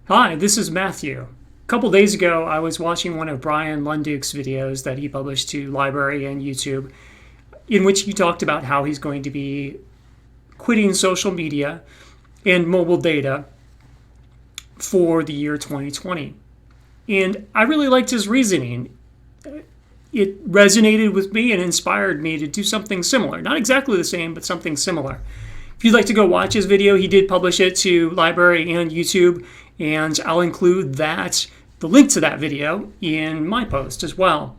Hi, this is Matthew. A couple days ago, I was watching one of Bryan Lunduke's videos that he published to Library and YouTube, in which he talked about how he's going to be quitting social media and mobile data for the year 2020. And I really liked his reasoning. It resonated with me and inspired me to do something similar. Not exactly the same, but something similar. If you'd like to go watch his video, he did publish it to Library and YouTube, and I'll include the link to that video in my post as well.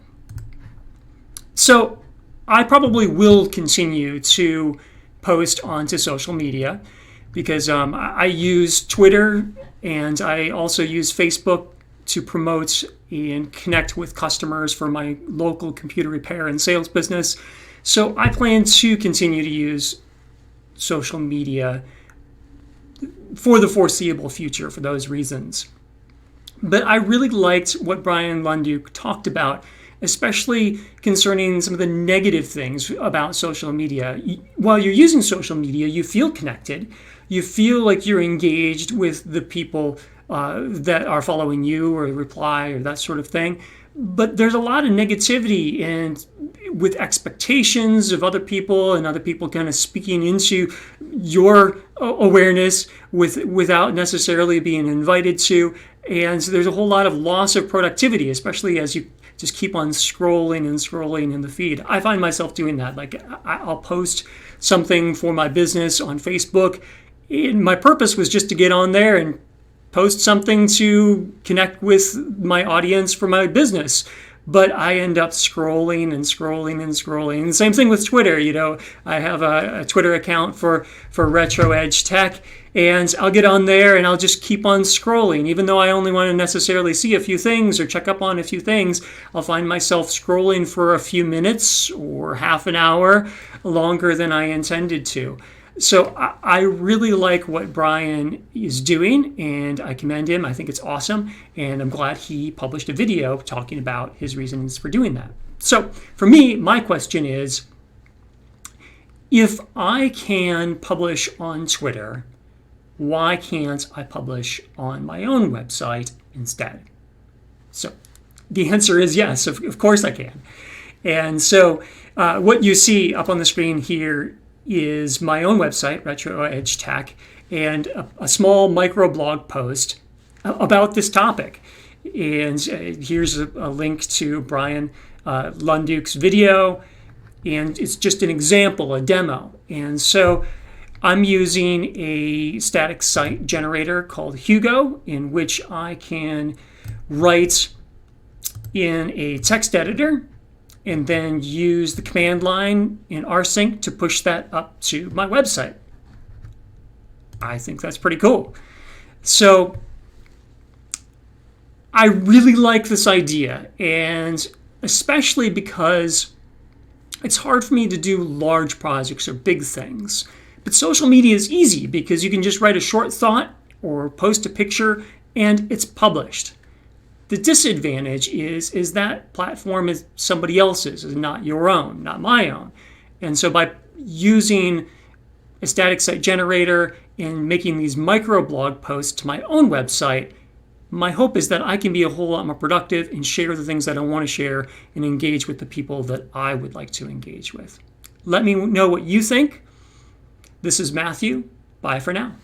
So I probably will continue to post onto social media because I use Twitter and I also use Facebook to promote and connect with customers for my local computer repair and sales business. So I plan to continue to use social media for the foreseeable future for those reasons. But I really liked what Bryan Lunduke talked about, especially concerning some of the negative things about social media. While you're using social media, you feel connected. You feel like you're engaged with the people that are following you or reply or that sort of thing. But there's a lot of negativity and with expectations of other people and other people kind of speaking into your awareness without necessarily being invited to. And so there's a whole lot of loss of productivity, especially as you just keep on scrolling and scrolling in the feed. I find myself doing that. Like I'll post something for my business on Facebook. And my purpose was just to get on there and post something to connect with my audience for my business. But I end up scrolling and scrolling and scrolling. And same thing with Twitter. I have a Twitter account for Retro Edge Tech, and I'll get on there and I'll just keep on scrolling. Even though I only want to necessarily see a few things or check up on a few things, I'll find myself scrolling for a few minutes or half an hour longer than I intended to. So I really like what Bryan is doing, and I commend him. I think it's awesome, and I'm glad he published a video talking about his reasons for doing that. So for me, my question is, if I can publish on Twitter, why can't I publish on my own website instead? So the answer is yes, of course I can. And so what you see up on the screen here is my own website, Retro Edge Tech, and a small microblog post about this topic. And here's a link to Bryan Lunduke's video, and it's just an example, a demo. And so I'm using a static site generator called Hugo, in which I can write in a text editor and then use the command line in rsync to push that up to my website. I think that's pretty cool. So I really like this idea, and especially because it's hard for me to do large projects or big things. But social media is easy because you can just write a short thought or post a picture and it's published. The disadvantage is that platform is somebody else's, is not your own, not my own. And so by using a static site generator and making these microblog posts to my own website, my hope is that I can be a whole lot more productive and share the things that I want to share and engage with the people that I would like to engage with. Let me know what you think. This is Matthew. Bye for now.